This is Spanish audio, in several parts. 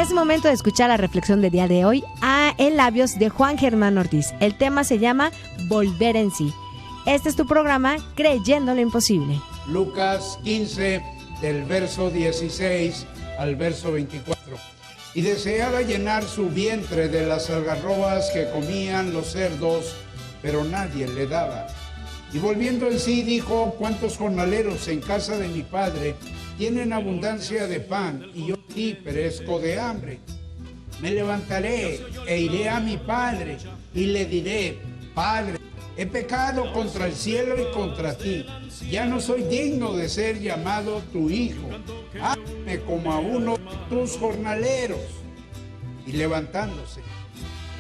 Es momento de escuchar la reflexión del día de hoy en labios de Juan Germán Ortiz. El tema se llama Volver en sí. Este es tu programa Creyendo lo Imposible. Lucas 15, del verso 16 al verso 24. Y deseaba llenar su vientre de las algarrobas que comían los cerdos, pero nadie le daba. Y volviendo en sí dijo: ¿cuántos jornaleros en casa de mi padre tienen abundancia de pan, y yo aquí perezco de hambre? Me levantaré e iré a mi padre y le diré: Padre, he pecado contra el cielo y contra ti. Ya no soy digno de ser llamado tu hijo. Hazme como a uno de tus jornaleros. Y levantándose,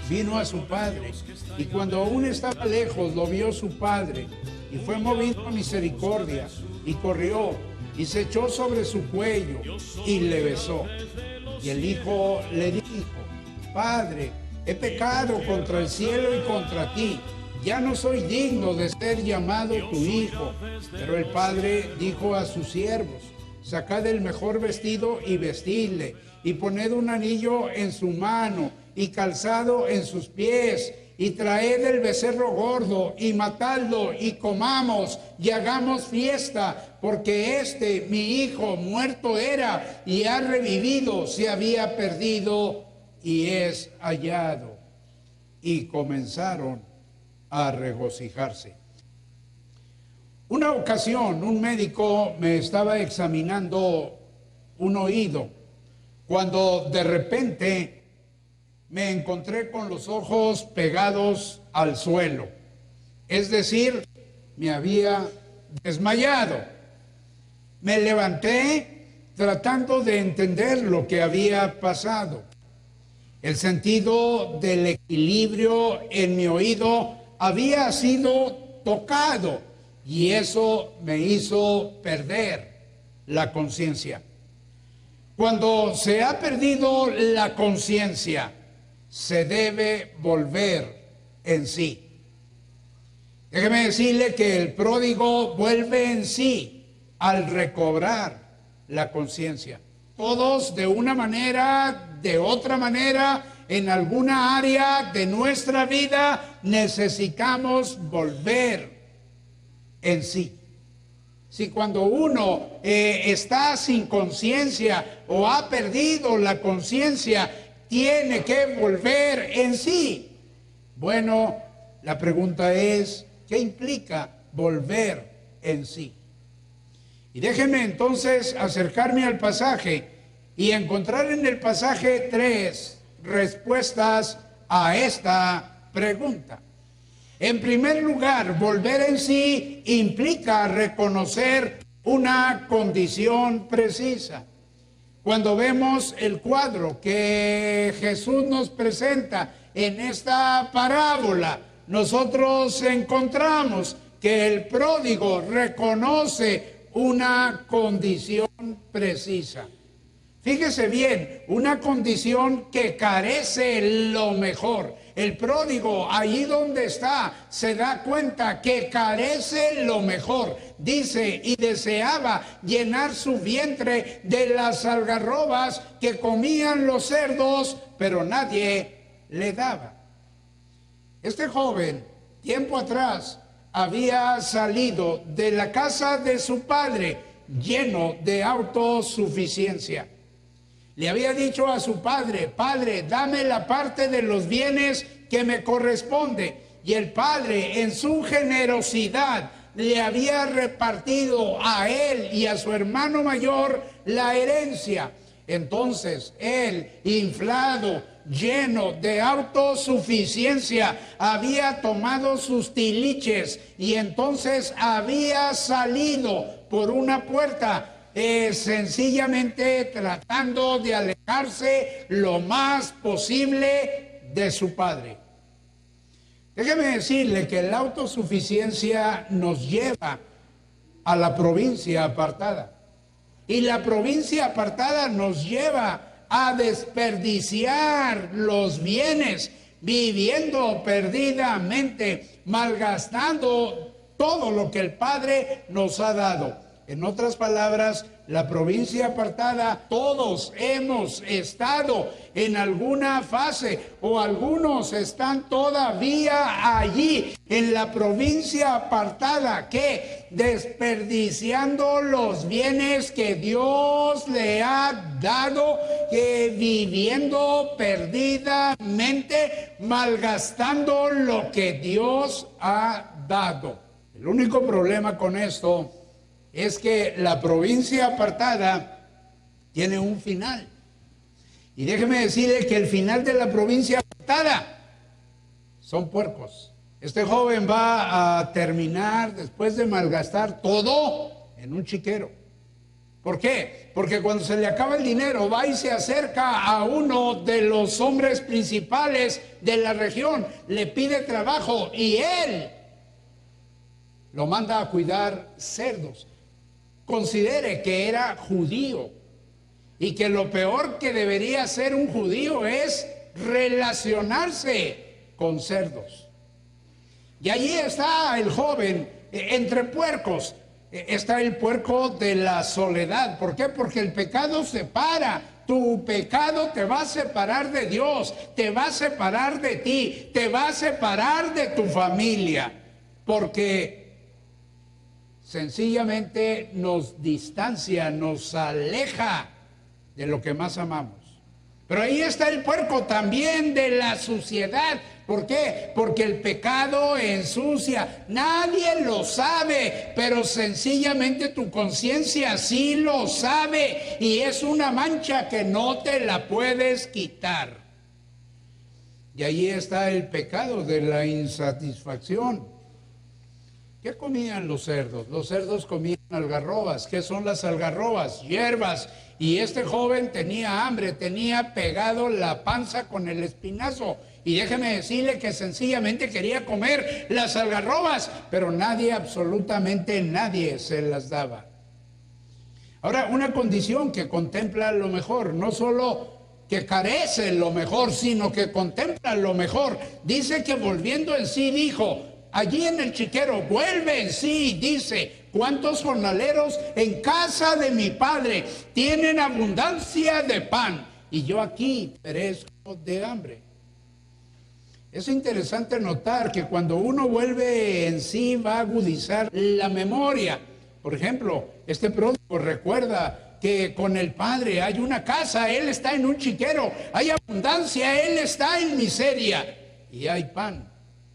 vino a su padre, y cuando aún estaba lejos lo vio su padre, y fue movido a misericordia, y corrió, y se echó sobre su cuello, y le besó. Y el hijo le dijo: Padre, he pecado contra el cielo y contra ti. Ya no soy digno de ser llamado tu hijo. Pero el padre dijo a sus siervos: sacad el mejor vestido y vestidle, y poned un anillo en su mano y calzado en sus pies, y traed el becerro gordo y matadlo, y comamos y hagamos fiesta, porque este mi hijo muerto era y ha revivido, se había perdido y es hallado. Y comenzaron a regocijarse. Una ocasión un médico me estaba examinando un oído, cuando de repente me encontré con los ojos pegados al suelo. Es decir, me había desmayado. Me levanté tratando de entender lo que había pasado. El sentido del equilibrio en mi oído había sido tocado, y eso me hizo perder la conciencia. Cuando se ha perdido la conciencia, se debe volver en sí. Déjeme decirle que el pródigo vuelve en sí al recobrar la conciencia. Todos, de una manera, de otra manera, en alguna área de nuestra vida, necesitamos volver en sí. Si cuando uno está sin conciencia o ha perdido la conciencia, tiene que volver en sí. Bueno, la pregunta es: ¿qué implica volver en sí? Y déjenme entonces acercarme al pasaje y encontrar en el pasaje 3 respuestas a esta pregunta. En primer lugar, volver en sí implica reconocer una condición precisa. Cuando vemos el cuadro que Jesús nos presenta en esta parábola, nosotros encontramos que el pródigo reconoce una condición precisa. Fíjese bien, una condición que carece lo mejor. El pródigo, allí donde está, se da cuenta que carece lo mejor. Dice: y deseaba llenar su vientre de las algarrobas que comían los cerdos, pero nadie le daba. Este joven, tiempo atrás, había salido de la casa de su padre lleno de autosuficiencia. Le había dicho a su padre: Padre, dame la parte de los bienes que me corresponde. Y el padre, en su generosidad, le había repartido a él y a su hermano mayor la herencia. Entonces él, inflado, lleno de autosuficiencia, había tomado sus tiliches y entonces había salido por una puerta, sencillamente tratando de alejarse lo más posible de su padre. Déjeme decirle que la autosuficiencia nos lleva a la provincia apartada. Y la provincia apartada nos lleva a desperdiciar los bienes, viviendo perdidamente, malgastando todo lo que el Padre nos ha dado. En otras palabras, la provincia apartada, todos hemos estado en alguna fase o algunos están todavía allí en la provincia apartada, que desperdiciando los bienes que Dios le ha dado, que viviendo perdidamente, malgastando lo que Dios ha dado. El único problema con esto es que la provincia apartada tiene un final. Y déjeme decirle que el final de la provincia apartada son puercos. Este joven va a terminar, después de malgastar todo, en un chiquero. ¿Por qué? Porque cuando se le acaba el dinero, va y se acerca a uno de los hombres principales de la región, le pide trabajo y él lo manda a cuidar cerdos. Considere que era judío y que lo peor que debería hacer un judío es relacionarse con cerdos. Y allí está el joven, entre puercos. Está el puerco de la soledad. ¿Por qué? Porque el pecado separa. Tu pecado te va a separar de Dios, te va a separar de ti, te va a separar de tu familia. Porque sencillamente nos distancia, nos aleja de lo que más amamos. Pero ahí está el puerco también de la suciedad. ¿Por qué? Porque el pecado ensucia. Nadie lo sabe, pero sencillamente tu conciencia sí lo sabe. Y es una mancha que no te la puedes quitar. Y ahí está el pecado de la insatisfacción. ¿Qué comían los cerdos? Los cerdos comían algarrobas. ¿Qué son las algarrobas? Hierbas. Y este joven tenía hambre, tenía pegado la panza con el espinazo. Y déjeme decirle que sencillamente quería comer las algarrobas, pero nadie, absolutamente nadie, se las daba. Ahora, una condición que contempla lo mejor, no solo que carece lo mejor, sino que contempla lo mejor. Dice que volviendo en sí dijo, allí en el chiquero, vuelve en sí, dice, ¿cuántos jornaleros en casa de mi padre tienen abundancia de pan? Y yo aquí perezco de hambre. Es interesante notar que cuando uno vuelve en sí va a agudizar la memoria. Por ejemplo, este pródigo recuerda que con el padre hay una casa, él está en un chiquero, hay abundancia, él está en miseria y hay pan,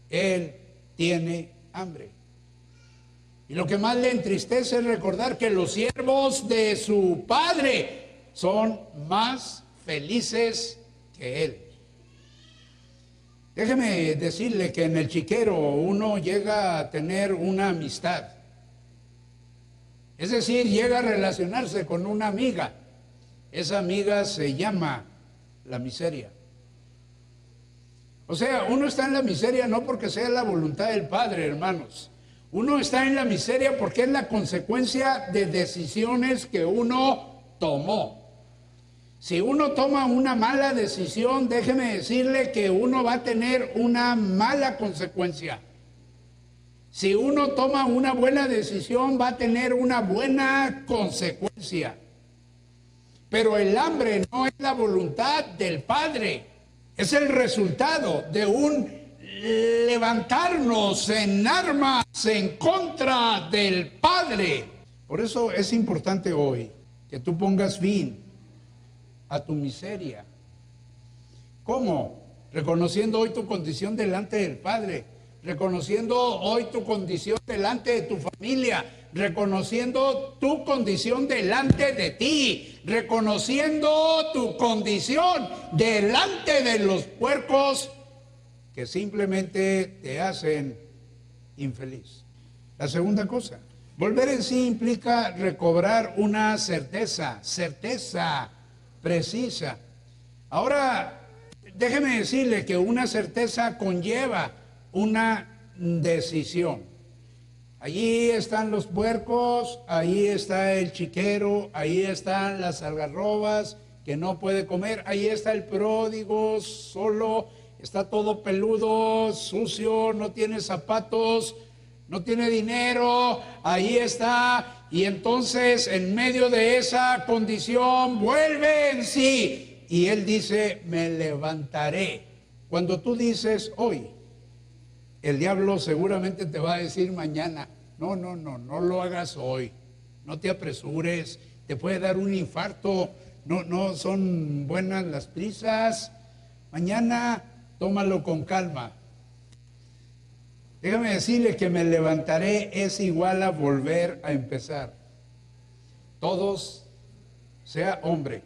él tiene hambre. Y lo que más le entristece es recordar que los siervos de su padre son más felices que él. Déjeme decirle que en el chiquero uno llega a tener una amistad. Es decir, llega a relacionarse con una amiga. Esa amiga se llama la miseria. O sea, uno está en la miseria no porque sea la voluntad del Padre, hermanos. Uno está en la miseria porque es la consecuencia de decisiones que uno tomó. Si uno toma una mala decisión, déjeme decirle que uno va a tener una mala consecuencia. Si uno toma una buena decisión, va a tener una buena consecuencia. Pero el hambre no es la voluntad del Padre. Es el resultado de un levantarnos en armas en contra del Padre. Por eso es importante hoy que tú pongas fin a tu miseria. ¿Cómo? Reconociendo hoy tu condición delante del Padre, reconociendo hoy tu condición delante de tu familia, reconociendo tu condición delante de ti, reconociendo tu condición delante de los puercos que simplemente te hacen infeliz. La segunda cosa, volver en sí implica recobrar una certeza precisa. Ahora, déjeme decirle que una certeza conlleva una decisión. Allí están los puercos, ahí está el chiquero, ahí están las algarrobas que no puede comer, ahí está el pródigo solo, está todo peludo, sucio, no tiene zapatos, no tiene dinero, ahí está Y entonces, en medio de esa condición, vuelve en sí. Y él dice, me levantaré. Cuando tú dices hoy, el diablo seguramente te va a decir mañana. No lo hagas hoy. No te apresures, te puede dar un infarto. No son buenas las prisas. Mañana tómalo con calma. Déjame decirle que me levantaré es igual a volver a empezar. Todos, sea hombre,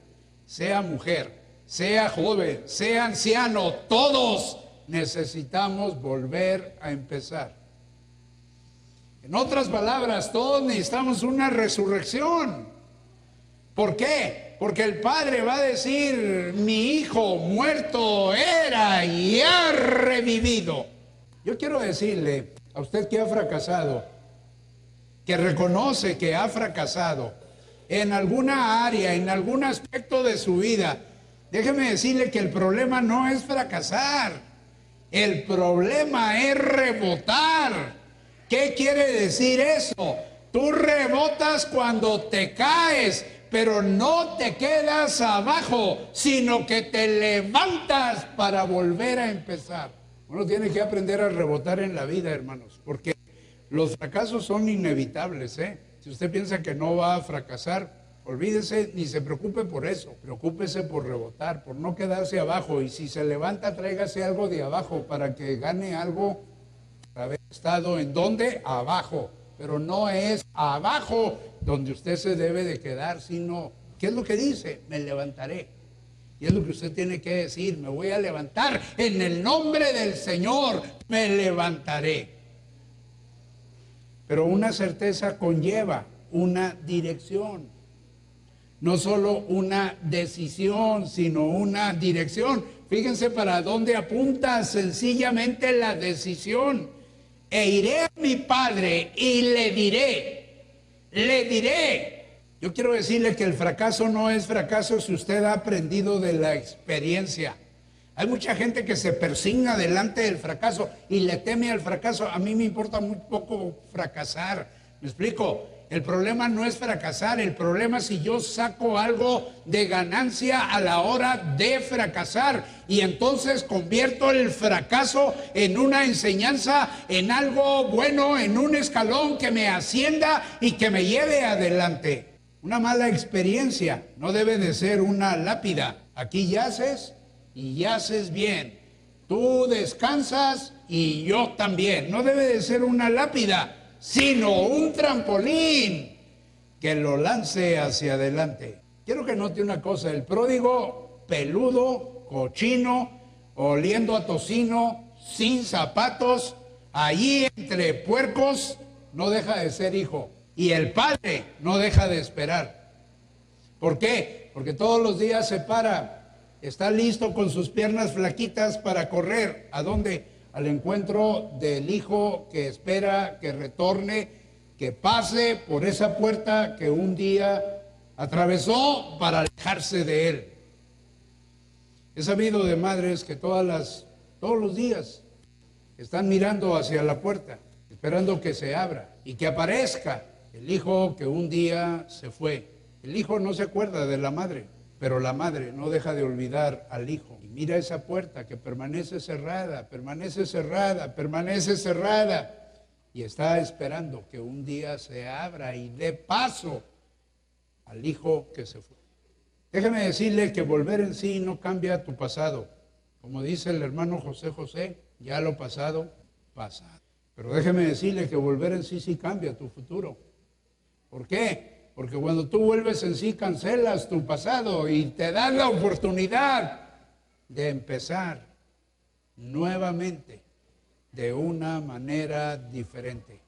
sea mujer, sea joven, sea anciano, todos necesitamos volver a empezar. En otras palabras, todos necesitamos una resurrección. ¿Por qué? Porque el Padre va a decir, mi hijo muerto era y ha revivido. Yo quiero decirle a usted que ha fracasado, que reconoce que ha fracasado en alguna área, en algún aspecto de su vida, déjeme decirle que el problema no es fracasar, el problema es rebotar. ¿Qué quiere decir eso? Tú rebotas cuando te caes, pero no te quedas abajo, sino que te levantas para volver a empezar. Uno tiene que aprender a rebotar en la vida, hermanos, porque los fracasos son inevitables, ¿eh? Si usted piensa que no va a fracasar, olvídese, ni se preocupe por eso. Preocúpese por rebotar, por no quedarse abajo. Y si se levanta, tráigase algo de abajo para que gane algo por haber estado en donde, abajo. Pero no es abajo donde usted se debe de quedar, sino, ¿qué es lo que dice? Me levantaré. Y es lo que usted tiene que decir, me voy a levantar en el nombre del Señor, me levantaré. Pero una certeza conlleva una dirección. No solo una decisión, sino una dirección. Fíjense para dónde apunta sencillamente la decisión. E iré a mi Padre y le diré. Yo quiero decirle que el fracaso no es fracaso si usted ha aprendido de la experiencia. Hay mucha gente que se persigna delante del fracaso y le teme al fracaso. A mí me importa muy poco fracasar. ¿Me explico? El problema no es fracasar, el problema es si yo saco algo de ganancia a la hora de fracasar y entonces convierto el fracaso en una enseñanza, en algo bueno, en un escalón que me ascienda y que me lleve adelante. Una mala experiencia no debe de ser una lápida. Aquí yaces y yaces bien. Tú descansas y yo también. No debe de ser una lápida, sino un trampolín que lo lance hacia adelante. Quiero que note una cosa, el pródigo peludo, cochino, oliendo a tocino, sin zapatos, allí entre puercos, no deja de ser hijo. Y el padre no deja de esperar. ¿Por qué? Porque todos los días se para, está listo con sus piernas flaquitas para correr. ¿A dónde? Al encuentro del hijo que espera que retorne, que pase por esa puerta que un día atravesó para alejarse de él. He sabido de madres que todos los días están mirando hacia la puerta, esperando que se abra y que aparezca el hijo que un día se fue. El hijo no se acuerda de la madre, pero la madre no deja de olvidar al hijo. Y mira esa puerta que permanece cerrada, permanece cerrada, permanece cerrada. Y está esperando que un día se abra y dé paso al hijo que se fue. Déjeme decirle que volver en sí no cambia tu pasado. Como dice el hermano José José, ya lo pasado, pasado. Pero déjeme decirle que volver en sí sí cambia tu futuro. ¿Por qué? Porque cuando tú vuelves en sí cancelas tu pasado y te das la oportunidad de empezar nuevamente de una manera diferente.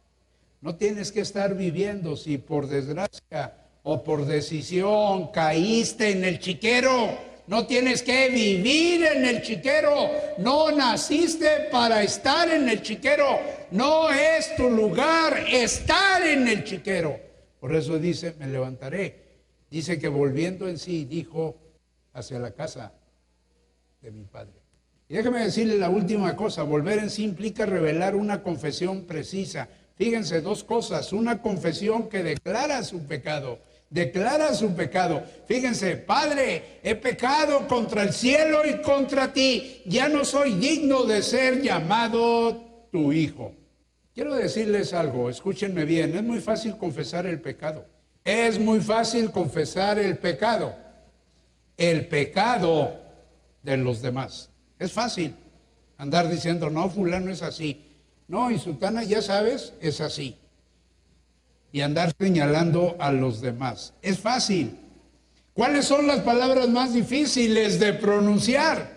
No tienes que estar viviendo si por desgracia o por decisión caíste en el chiquero. No tienes que vivir en el chiquero. No naciste para estar en el chiquero. No es tu lugar estar en el chiquero. Por eso dice, me levantaré. Dice que volviendo en sí, dijo, hacia la casa de mi Padre. Y déjeme decirle la última cosa, volver en sí implica revelar una confesión precisa. Fíjense, dos cosas. Una confesión que declara su pecado. Declara su pecado. Fíjense, Padre, he pecado contra el cielo y contra ti. Ya no soy digno de ser llamado tu hijo. Quiero decirles algo, escúchenme bien. Es muy fácil confesar el pecado. Es muy fácil confesar el pecado. El pecado de los demás. Es fácil andar diciendo, no, fulano es así. No, y sutana, ya sabes, es así. Y andar señalando a los demás. Es fácil. ¿Cuáles son las palabras más difíciles de pronunciar?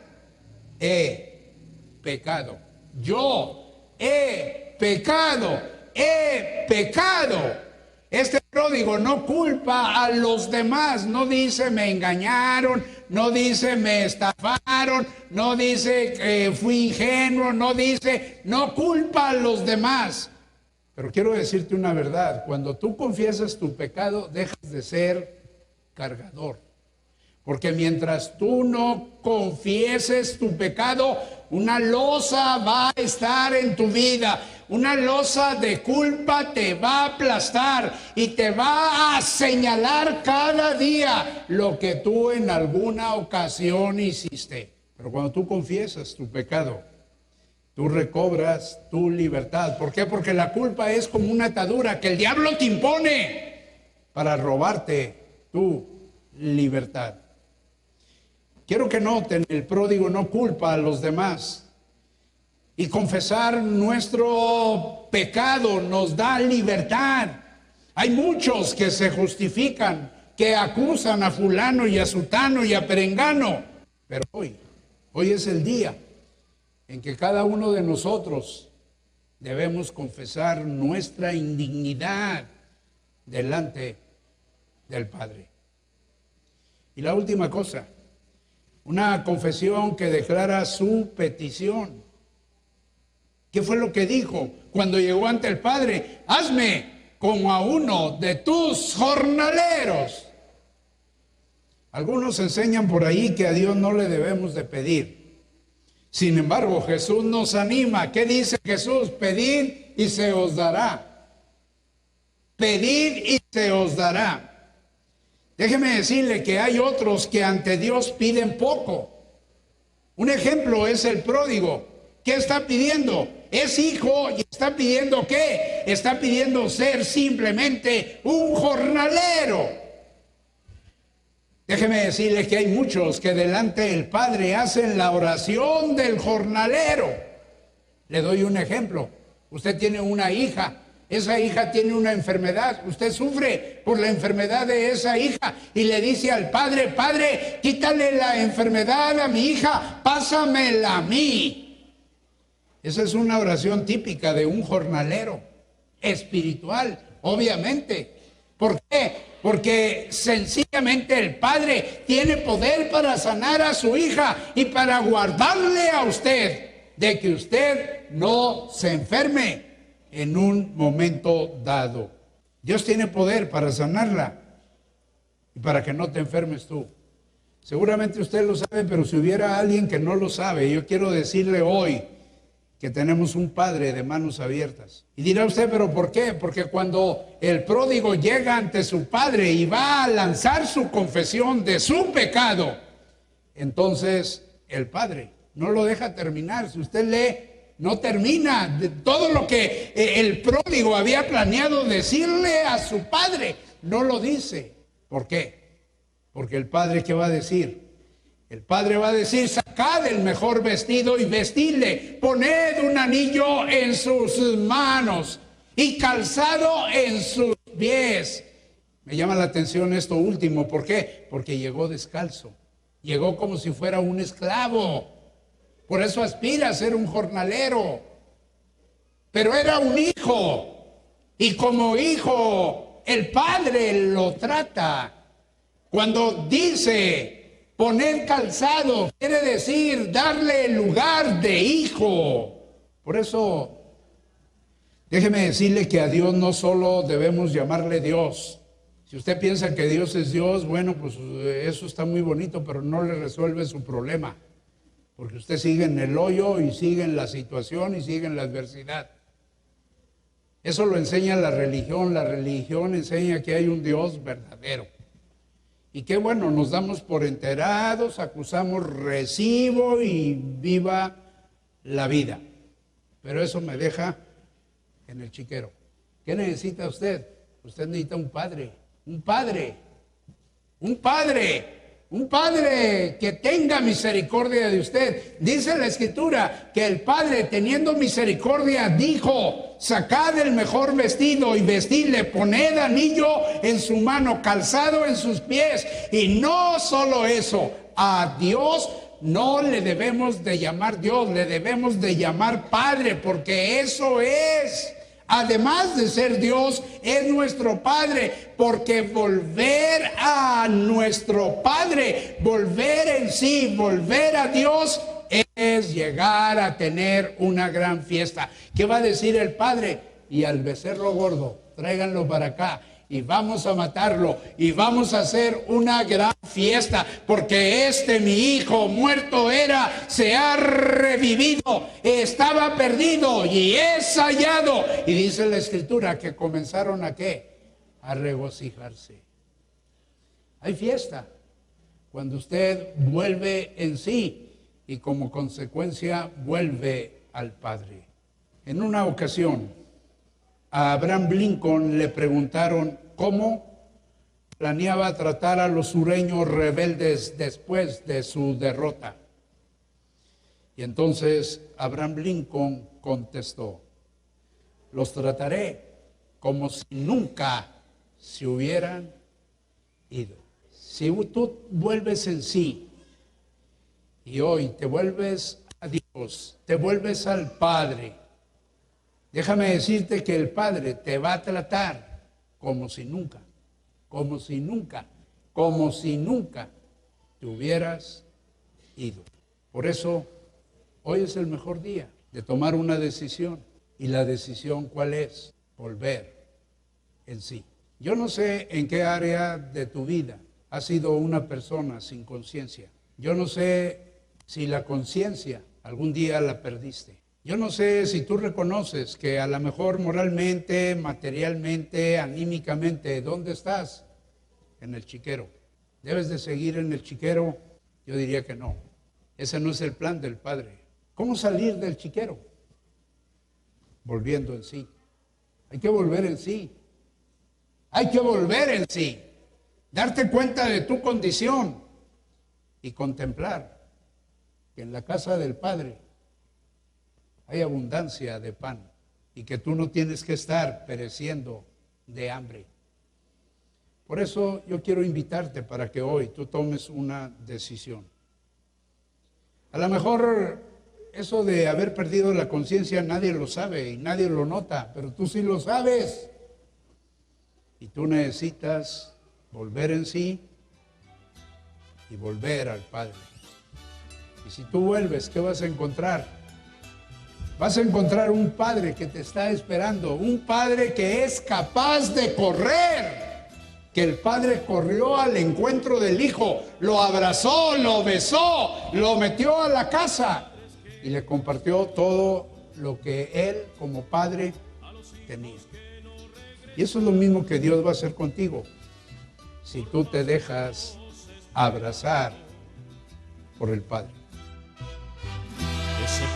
He pecado. Yo he pecado. He pecado. Este pródigo no culpa a los demás, no dice me engañaron, no dice me estafaron, no dice que fui ingenuo, no culpa a los demás. Pero quiero decirte una verdad, cuando tú confiesas tu pecado, dejas de ser cargador. Porque mientras tú no confieses tu pecado, una losa va a estar en tu vida. Una losa de culpa te va a aplastar y te va a señalar cada día lo que tú en alguna ocasión hiciste. Pero cuando tú confiesas tu pecado, tú recobras tu libertad. ¿Por qué? Porque la culpa es como una atadura que el diablo te impone para robarte tu libertad. Quiero que noten, el pródigo no culpa a los demás. Y confesar nuestro pecado nos da libertad. Hay muchos que se justifican, que acusan a fulano y a sutano y a perengano. Pero hoy es el día en que cada uno de nosotros debemos confesar nuestra indignidad delante del Padre. Y la última cosa, una confesión que declara su petición. ¿Qué fue lo que dijo cuando llegó ante el Padre? Hazme como a uno de tus jornaleros. Algunos enseñan por ahí que a Dios no le debemos de pedir. Sin embargo, Jesús nos anima. ¿Qué dice Jesús? Pedid y se os dará. Pedid y se os dará. Déjeme decirle que hay otros que ante Dios piden poco. Un ejemplo es el pródigo. ¿Qué está pidiendo? Es hijo y está pidiendo ¿qué? Está pidiendo ser simplemente un jornalero. Déjeme decirle que hay muchos que delante del Padre hacen la oración del jornalero. Le doy un ejemplo. Usted tiene una hija. Esa hija tiene una enfermedad, usted sufre por la enfermedad de esa hija y le dice al Padre, Padre, quítale la enfermedad a mi hija, pásamela a mí. Esa es una oración típica de un jornalero espiritual, obviamente. ¿Por qué? Porque sencillamente el Padre tiene poder para sanar a su hija y para guardarle a usted de que usted no se enferme en un momento dado. Dios tiene poder para sanarla y para que no te enfermes tú. Seguramente usted lo sabe, pero si hubiera alguien que no lo sabe, yo quiero decirle hoy que tenemos un Padre de manos abiertas. Y dirá usted, ¿pero por qué? Porque cuando el pródigo llega ante su Padre y va a lanzar su confesión de su pecado, entonces el Padre no lo deja terminar. Si usted lee, no termina de todo lo que el pródigo había planeado decirle a su padre. No lo dice. ¿Por qué? Porque el padre, ¿qué va a decir? El padre va a decir, sacad el mejor vestido y vestidle, poned un anillo en sus manos y calzado en sus pies. Me llama la atención esto último. ¿Por qué? Porque llegó descalzo. Llegó como si fuera un esclavo. Por eso aspira a ser un jornalero. Pero era un hijo. Y como hijo, el padre lo trata. Cuando dice poner calzado, quiere decir darle el lugar de hijo. Por eso, déjeme decirle que a Dios no solo debemos llamarle Dios. Si usted piensa que Dios es Dios, bueno, pues eso está muy bonito, pero no le resuelve su problema. Porque usted sigue en el hoyo y sigue en la situación y sigue en la adversidad. Eso lo enseña la religión. La religión enseña que hay un Dios verdadero. Y qué bueno, nos damos por enterados, acusamos recibo y viva la vida. Pero eso me deja en el chiquero. ¿Qué necesita usted? Usted necesita un padre, un padre, un padre. Un padre que tenga misericordia de usted. Dice la Escritura que el Padre, teniendo misericordia, dijo: sacad el mejor vestido y vestidle, poned anillo en su mano, calzado en sus pies. Y no solo eso, a Dios no le debemos de llamar Dios, le debemos de llamar Padre, porque eso es. Además de ser Dios, es nuestro Padre, porque volver a nuestro Padre, volver en sí, volver a Dios, es llegar a tener una gran fiesta. ¿Qué va a decir el Padre? Y al becerro gordo, tráiganlo para acá y vamos a matarlo y vamos a hacer una gran fiesta, porque mi hijo muerto era, se ha revivido, estaba perdido y es hallado. Y dice la Escritura que comenzaron ¿a qué? A regocijarse. Hay fiesta cuando usted vuelve en sí y como consecuencia vuelve al Padre. En una ocasión a Abraham Lincoln le preguntaron cómo planeaba tratar a los sureños rebeldes después de su derrota. Y entonces Abraham Lincoln contestó: los trataré como si nunca se hubieran ido. Si tú vuelves en sí y hoy te vuelves a Dios, te vuelves al Padre, déjame decirte que el Padre te va a tratar como si nunca te hubieras ido. Por eso, hoy es el mejor día de tomar una decisión. ¿Y la decisión cuál es? Volver en sí. Yo no sé en qué área de tu vida has sido una persona sin conciencia. Yo no sé si la conciencia algún día la perdiste. Yo no sé si tú reconoces que a lo mejor moralmente, materialmente, anímicamente, ¿dónde estás? En el chiquero. ¿Debes de seguir en el chiquero? Yo diría que no. Ese no es el plan del Padre. ¿Cómo salir del chiquero? Volviendo en sí. Hay que volver en sí. Hay que volver en sí. Darte cuenta de tu condición y contemplar que en la casa del Padre hay abundancia de pan y que tú no tienes que estar pereciendo de hambre. Por eso yo quiero invitarte para que hoy tú tomes una decisión. A lo mejor eso de haber perdido la conciencia nadie lo sabe y nadie lo nota, pero tú sí lo sabes. Y tú necesitas volver en sí y volver al Padre. Y si tú vuelves, ¿qué vas a encontrar? Vas a encontrar un Padre que te está esperando, un Padre que es capaz de correr. Que el Padre corrió al encuentro del Hijo, lo abrazó, lo besó, lo metió a la casa y le compartió todo lo que Él como Padre tenía. Y eso es lo mismo que Dios va a hacer contigo, si tú te dejas abrazar por el Padre.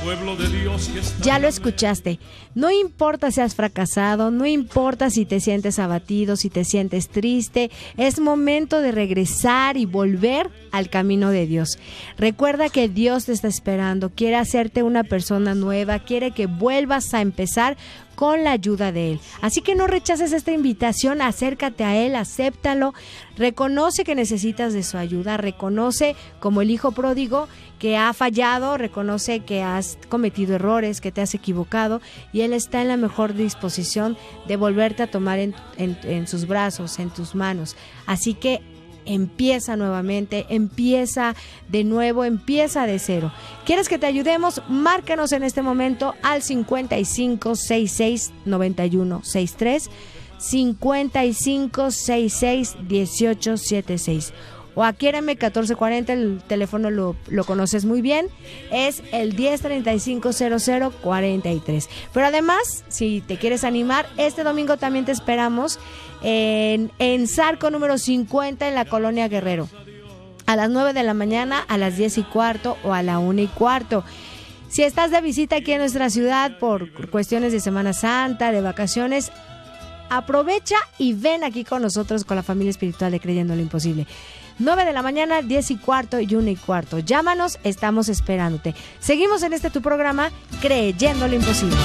Pueblo de Dios que está... Ya lo escuchaste. No importa si has fracasado, no importa si te sientes abatido, si te sientes triste, es momento de regresar y volver al camino de Dios. Recuerda que Dios te está esperando, quiere hacerte una persona nueva, quiere que vuelvas a empezar con la ayuda de Él. Así que no rechaces esta invitación, acércate a Él, acéptalo, reconoce que necesitas de su ayuda, reconoce como el hijo pródigo que ha fallado, reconoce que has cometido errores, que te has equivocado y Él está en la mejor disposición de volverte a tomar en sus brazos, en tus manos. Así que empieza nuevamente, empieza de nuevo, empieza de cero. ¿Quieres que te ayudemos? Márcanos en este momento al 5566-9163, 5566-1876. o aquí en M1440, el teléfono lo conoces muy bien, es el 1035-0043. Pero además, si te quieres animar, este domingo también te esperamos en Zarco número 50 en la Colonia Guerrero, a las 9 de la mañana, a las 10:15 o a la 1:15. Si estás de visita aquí en nuestra ciudad por cuestiones de Semana Santa, de vacaciones, aprovecha y ven aquí con nosotros, con la familia espiritual de Creyendo lo Imposible. 9 de la mañana, 10:15 y 1:15. Llámanos, estamos esperándote. Seguimos en este tu programa, Creyendo lo Imposible.